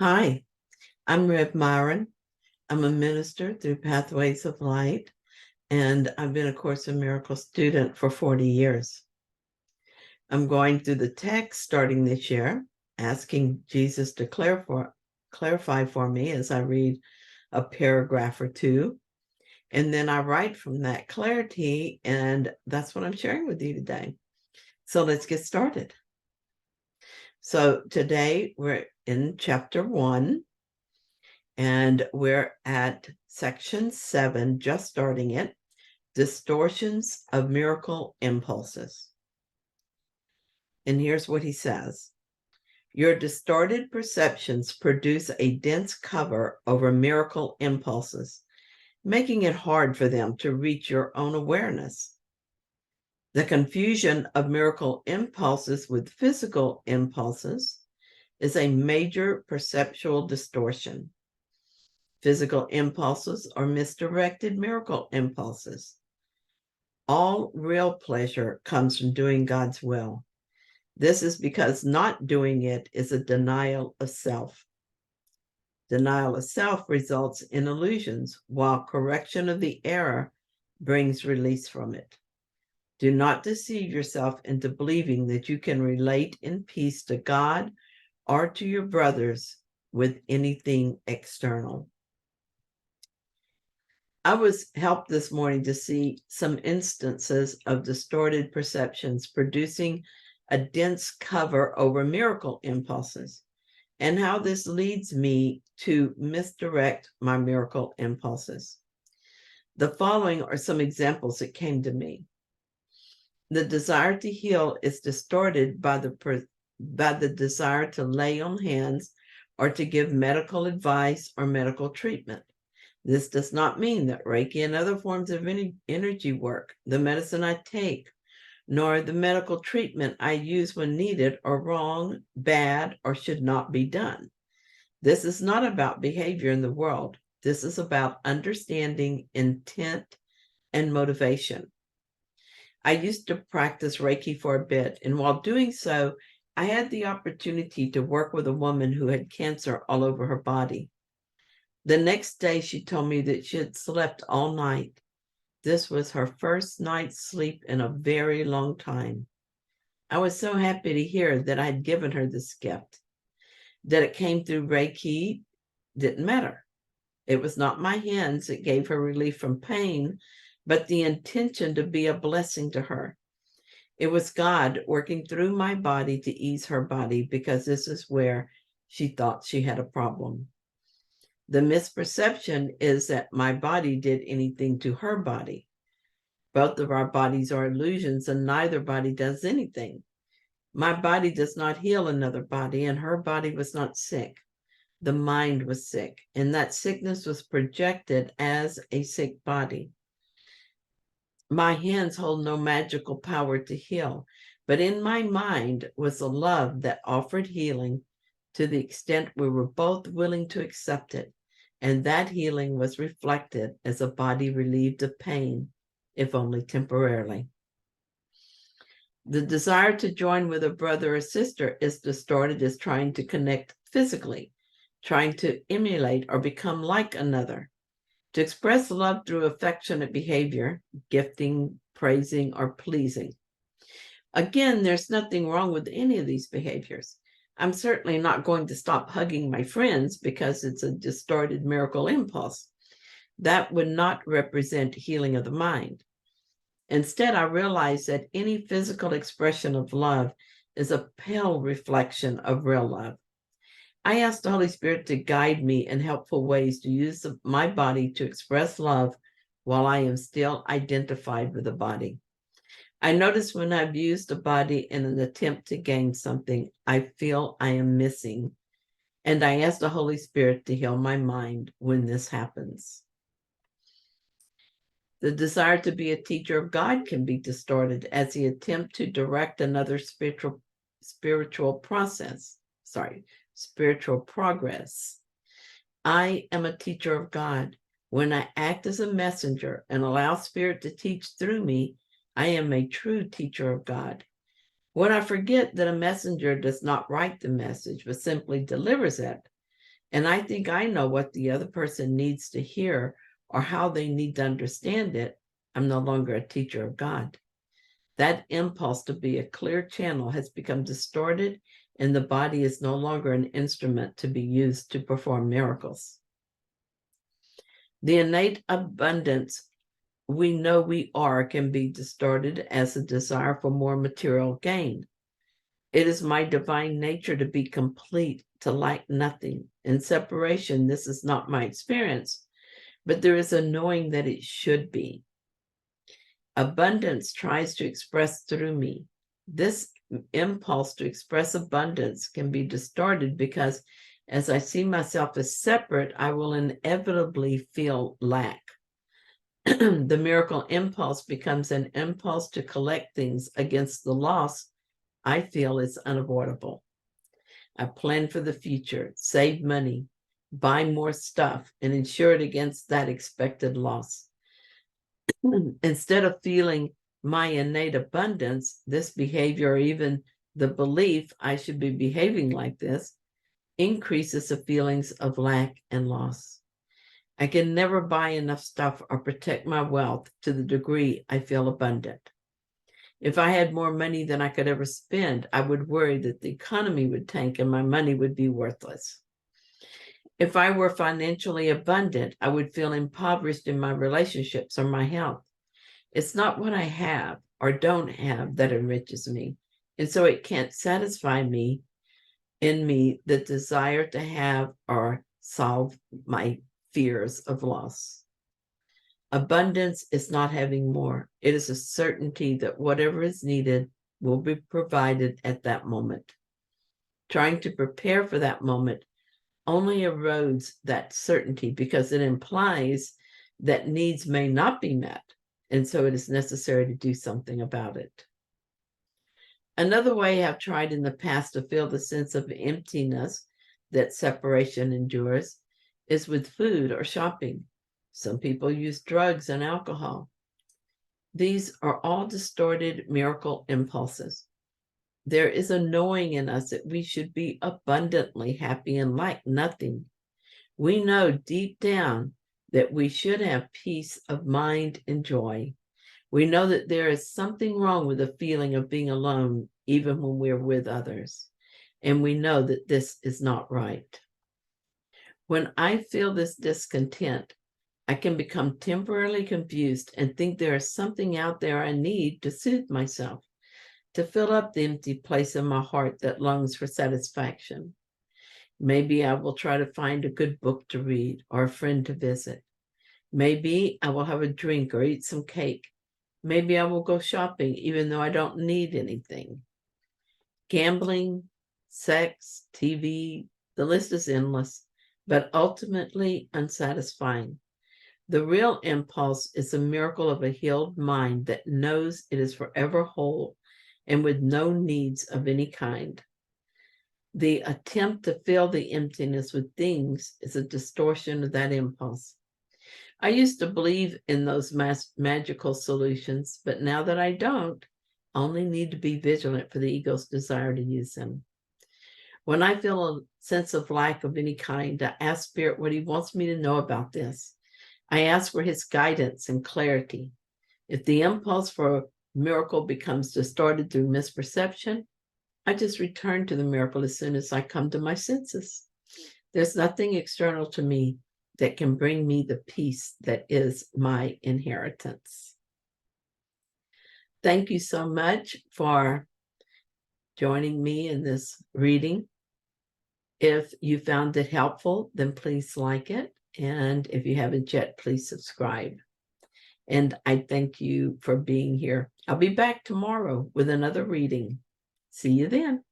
Hi, I'm Rev Myron. I'm a minister through Pathways of Light, and I've been a Course in Miracles student for 40 years. I'm going through the text starting this year, asking Jesus to clarify for me as I read a paragraph or two. And then I write from that clarity, and that's what I'm sharing with you today. So let's get started. So today we're in chapter 1. And we're at section 7, just starting it, Distortions of Miracle Impulses. And here's what he says. Your distorted perceptions produce a dense cover over miracle impulses, making it hard for them to reach your own awareness. The confusion of miracle impulses with physical impulses is a major perceptual distortion. Physical impulses are misdirected miracle impulses. All real pleasure comes from doing God's will. This is because not doing it is a denial of self. Denial of self results in illusions, while correction of the error brings release from it. Do not deceive yourself into believing that you can relate in peace to God or to your brothers with anything external. I was helped this morning to see some instances of distorted perceptions producing a dense cover over miracle impulses, and how this leads me to misdirect my miracle impulses. The following are some examples that came to me. The desire to heal is distorted by the desire to lay on hands or to give medical advice or medical treatment. This does not mean that Reiki and other forms of energy work, the medicine I take, nor the medical treatment I use when needed are wrong, bad, or should not be done. This is not about behavior in the world. This is about understanding intent and motivation. I used to practice Reiki for a bit, and while doing so, I had the opportunity to work with a woman who had cancer all over her body. The next day, she told me that she had slept all night. This was her first night's sleep in a very long time. I was so happy to hear that I had given her this gift. That it came through Reiki didn't matter. It was not my hands that gave her relief from pain, but the intention to be a blessing to her. It was God working through my body to ease her body, because this is where she thought she had a problem. The misperception is that my body did anything to her body. Both of our bodies are illusions, and neither body does anything. My body does not heal another body, and her body was not sick. The mind was sick, and that sickness was projected as a sick body. My hands hold no magical power to heal, but in my mind was a love that offered healing to the extent we were both willing to accept it. And that healing was reflected as a body relieved of pain, if only temporarily. The desire to join with a brother or sister is distorted as trying to connect physically, trying to emulate or become like another. To express love through affectionate behavior, gifting, praising, or pleasing. Again, there's nothing wrong with any of these behaviors. I'm certainly not going to stop hugging my friends because it's a distorted miracle impulse. That would not represent healing of the mind. Instead, I realize that any physical expression of love is a pale reflection of real love. I ask the Holy Spirit to guide me in helpful ways to use my body to express love while I am still identified with the body. I notice when I've used a body in an attempt to gain something, I feel I am missing. And I ask the Holy Spirit to heal my mind when this happens. The desire to be a teacher of God can be distorted as the attempt to direct another spiritual progress. I am a teacher of God. When I act as a messenger and allow Spirit to teach through me, I am a true teacher of God. When I forget that a messenger does not write the message, but simply delivers it, and I think I know what the other person needs to hear or how they need to understand it, I'm no longer a teacher of God. That impulse to be a clear channel has become distorted, and the body is no longer an instrument to be used to perform miracles. The innate abundance we know we are can be distorted as a desire for more material gain. It is my divine nature to be complete, to lack nothing. In separation, this is not my experience, but there is a knowing that it should be. Abundance tries to express through me. This impulse to express abundance can be distorted because as I see myself as separate, I will inevitably feel lack. The miracle impulse becomes an impulse to collect things against the loss I feel is unavoidable. I plan for the future, save money, buy more stuff, and insure it against that expected loss. Instead of feeling my innate abundance, this behavior, or even the belief I should be behaving like this, increases the feelings of lack and loss. I can never buy enough stuff or protect my wealth to the degree I feel abundant. If I had more money than I could ever spend, I would worry that the economy would tank and my money would be worthless. If I were financially abundant, I would feel impoverished in my relationships or my health. It's not what I have or don't have that enriches me, and so it can't satisfy me in me the desire to have or solve my fears of loss. Abundance is not having more. It is a certainty that whatever is needed will be provided at that moment. Trying to prepare for that moment only erodes that certainty because it implies that needs may not be met, and so it is necessary to do something about it. Another way I've tried in the past to feel the sense of emptiness that separation endures is with food or shopping. Some people use drugs and alcohol. These are all distorted miracle impulses. There is a knowing in us that we should be abundantly happy and lack nothing. We know deep down that we should have peace of mind and joy. We know that there is something wrong with the feeling of being alone, even when we're with others. And we know that this is not right. When I feel this discontent, I can become temporarily confused and think there is something out there I need to soothe myself, to fill up the empty place in my heart that longs for satisfaction. Maybe I will try to find a good book to read or a friend to visit. Maybe I will have a drink or eat some cake. Maybe I will go shopping even though I don't need anything. Gambling, sex, TV, the list is endless, but ultimately unsatisfying. The real impulse is a miracle of a healed mind that knows it is forever whole and with no needs of any kind. The attempt to fill the emptiness with things is a distortion of that impulse. I used to believe in those magical solutions, but now that I don't, I only need to be vigilant for the ego's desire to use them. When I feel a sense of lack of any kind, I ask Spirit what he wants me to know about this. I ask for his guidance and clarity. If the impulse for a miracle becomes distorted through misperception, I just return to the miracle as soon as I come to my senses. There's nothing external to me that can bring me the peace that is my inheritance. Thank you so much for joining me in this reading. If you found it helpful, then please like it. And if you haven't yet, please subscribe. And I thank you for being here. I'll be back tomorrow with another reading. See you then.